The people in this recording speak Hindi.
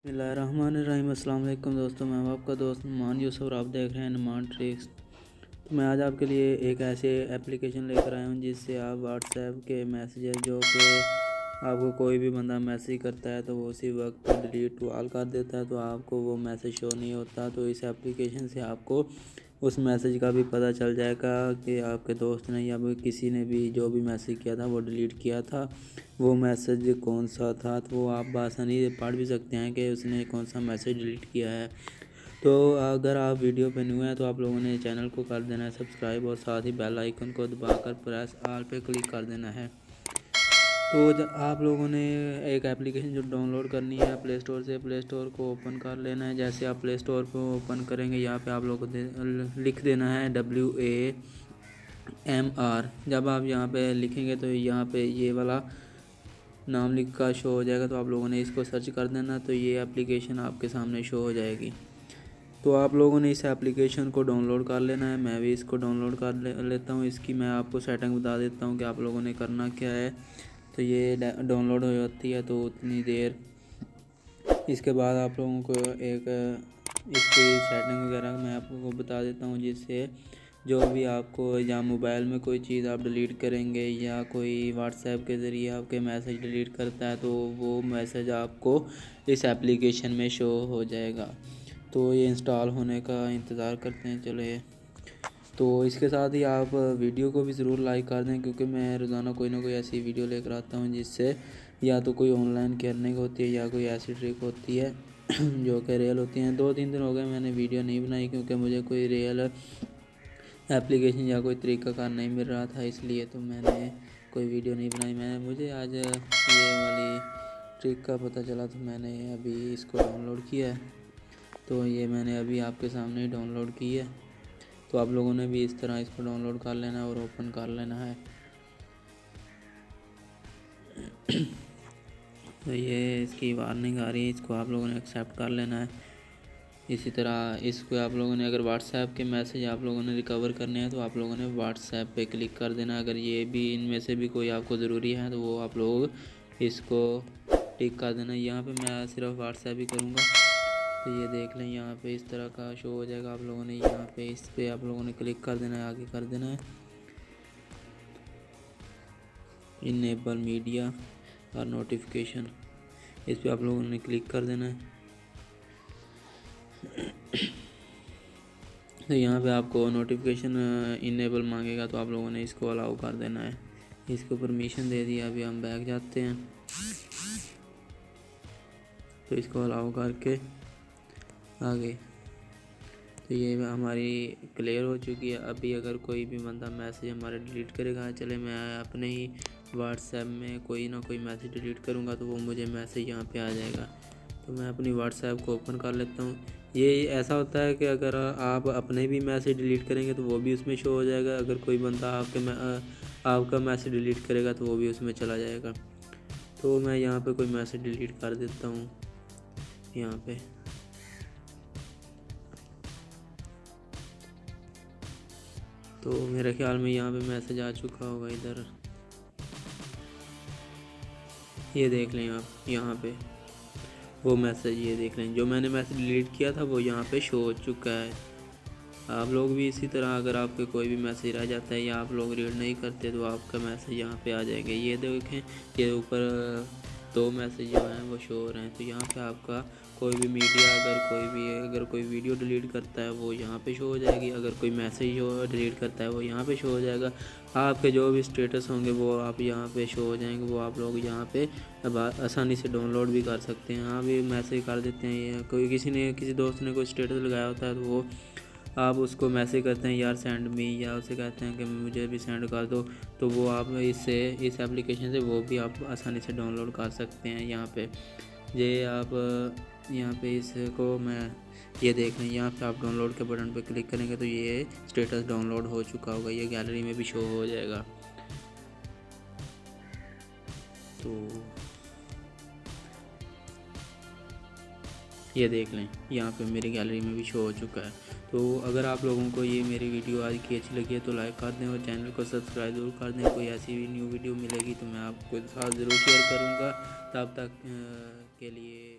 बिस्मिल्लाहिर्रहमानिर्रहीम। अस्सलाम वालेकुम दोस्तों, मैं आपका दोस्त नोमान और आप देख रहे हैं नोमान ट्रिक्स। तो मैं आज आपके लिए एक ऐसे एप्लीकेशन लेकर आया हूँ जिससे आप व्हाट्सएप के मैसेजेस जो कि आपको कोई भी बंदा मैसेज करता है तो वो उसी वक्त डिलीट ऑल कर देता है, तो आपको वो मैसेज शो नहीं होता। तो इस एप्लीकेशन से आपको उस मैसेज का भी पता चल जाएगा कि आपके दोस्त ने या किसी ने भी जो भी मैसेज किया था वो डिलीट किया था, वो मैसेज कौन सा था। तो वो आप आसानी से पढ़ भी सकते हैं कि उसने कौन सा मैसेज डिलीट किया है। तो अगर आप वीडियो पे न्यू हैं तो आप लोगों ने चैनल को कर देना है सब्सक्राइब और साथ ही बेल आइकन को दबाकर प्रेस ऑल पे क्लिक कर देना है। तो आप लोगों ने एक एप्लीकेशन जो डाउनलोड करनी है प्ले स्टोर से, प्ले स्टोर को ओपन कर लेना है। जैसे आप प्ले स्टोर को ओपन करेंगे यहाँ पे आप लोगों को लिख देना है WAMR। जब आप यहाँ पे लिखेंगे तो यहाँ पे ये वाला नाम लिख का शो हो जाएगा, तो आप लोगों ने इसको सर्च कर देना, तो ये एप्लीकेशन आपके सामने शो हो जाएगी। तो आप लोगों ने इस एप्लीकेशन को डाउनलोड कर लेना है। मैं भी इसको डाउनलोड कर लेता हूँ। इसकी मैं आपको सेटिंग बता देता हूँ कि आप लोगों ने करना क्या है। तो ये डाउनलोड हो जाती है तो उतनी देर इसके बाद आप लोगों को एक इसकी सेटिंग वगैरह मैं आपको बता देता हूँ, जिससे जो भी आपको या मोबाइल में कोई चीज़ आप डिलीट करेंगे या कोई व्हाट्सएप के ज़रिए आपके मैसेज डिलीट करता है तो वो मैसेज आपको इस एप्लीकेशन में शो हो जाएगा। तो ये इंस्टॉल होने का इंतज़ार करते हैं। चलो तो इसके साथ ही आप वीडियो को भी ज़रूर लाइक कर दें, क्योंकि मैं रोज़ाना कोई ना कोई ऐसी वीडियो लेकर आता हूँ जिससे या तो कोई ऑनलाइन अर्निंग होती है या कोई ऐसी ट्रिक होती है जो कि रियल होती हैं। 2-3 दिन हो गए मैंने वीडियो नहीं बनाई, क्योंकि मुझे कोई रियल एप्लीकेशन या कोई तरीक़ाकार नहीं मिल रहा था, इसलिए तो मैंने कोई वीडियो नहीं बनाई। मुझे आज ये वाली ट्रिक का पता चला तो मैंने अभी इसको डाउनलोड किया है। तो ये मैंने अभी आपके सामने ही डाउनलोड की है। तो आप लोगों ने भी इस तरह इसको डाउनलोड कर लेना है और ओपन कर लेना है। तो ये इसकी वार्निंग आ रही है, इसको आप लोगों ने एक्सेप्ट कर लेना है। इसी तरह इसको आप लोगों ने अगर व्हाट्सएप के मैसेज आप लोगों ने रिकवर करने हैं तो आप लोगों ने व्हाट्सएप पे क्लिक कर देना। अगर ये भी इनमें से भी कोई आपको ज़रूरी है तो वो आप लोग इसको टिक कर देना। यहाँ पे मैं सिर्फ व्हाट्सएप ही करूँगा। तो ये देख लें, यहाँ पे इस तरह का शो हो जाएगा। आप लोगों ने यहाँ पे इस पर आप लोगों ने क्लिक कर देना है, आगे कर देना है इनेबल मीडिया और नोटिफिकेशन, इस पर आप लोगों ने क्लिक कर देना है। तो यहाँ पे आपको नोटिफिकेशन इनेबल मांगेगा, तो आप लोगों ने इसको अलाउ कर देना है। इसको परमिशन दे दिया। अभी हम बैक जाते हैं तो इसको अलाउ करके आगे, तो ये हमारी क्लियर हो चुकी है। अभी अगर कोई भी बंदा मैसेज हमारे डिलीट करेगा, चले मैं अपने ही व्हाट्सएप में कोई ना कोई मैसेज डिलीट करूँगा तो वो मुझे मैसेज यहाँ पे आ जाएगा। तो मैं अपनी व्हाट्सएप को ओपन कर लेता हूँ। ये ऐसा होता है कि अगर आप अपने भी मैसेज डिलीट करेंगे तो वो भी उसमें शो हो जाएगा। अगर कोई बंदा आपका मैसेज डिलीट करेगा तो वो भी उसमें चला जाएगा। तो मैं यहाँ पे कोई मैसेज डिलीट कर देता हूँ यहाँ पे। तो मेरे ख्याल में यहाँ पे मैसेज आ चुका होगा इधर, ये देख लें आप यहाँ पे वो मैसेज, ये देख लें जो मैंने मैसेज डिलीट किया था वो यहाँ पे शो हो चुका है। आप लोग भी इसी तरह अगर आपके कोई भी मैसेज रह जाता है या आप लोग रीड नहीं करते तो आपका मैसेज यहाँ पे आ जाएगा। ये देखें, ये ऊपर 2 मैसेज जो हैं वो शो हो रहे हैं। तो यहाँ पे आपका कोई भी मीडिया अगर कोई वीडियो डिलीट करता है वो यहाँ पे शो हो जाएगी। अगर कोई मैसेज जो डिलीट करता है वो यहाँ पे शो हो जाएगा। आपके जो भी स्टेटस होंगे वो आप यहाँ पे शो हो जाएंगे। वो आप लोग यहाँ पे अब आसानी से डाउनलोड भी कर सकते हैं। हाँ, भी मैसेज कर देते हैं। ये कोई किसी दोस्त ने कोई स्टेटस लगाया होता है तो वो आप उसको मैसेज करते हैं यार सेंड मी, या उसे कहते हैं कि मुझे भी सेंड कर दो, तो वो आप इस एप्लीकेशन से वो भी आप आसानी से डाउनलोड कर सकते हैं। यहाँ पे ये आप यहाँ पे इसको मैं ये देख रहे हैं, यहाँ पे आप डाउनलोड के बटन पे क्लिक करेंगे तो ये स्टेटस डाउनलोड हो चुका होगा, ये गैलरी में भी शो हो जाएगा। तो ये देख लें, यहाँ पे मेरी गैलरी में भी शो हो चुका है। तो अगर आप लोगों को ये मेरी वीडियो आज की अच्छी लगी है तो लाइक कर दें और चैनल को सब्सक्राइब जरूर कर दें। कोई ऐसी भी न्यू वीडियो मिलेगी तो मैं आपको साथ ज़रूर शेयर करूँगा। तब तक के लिए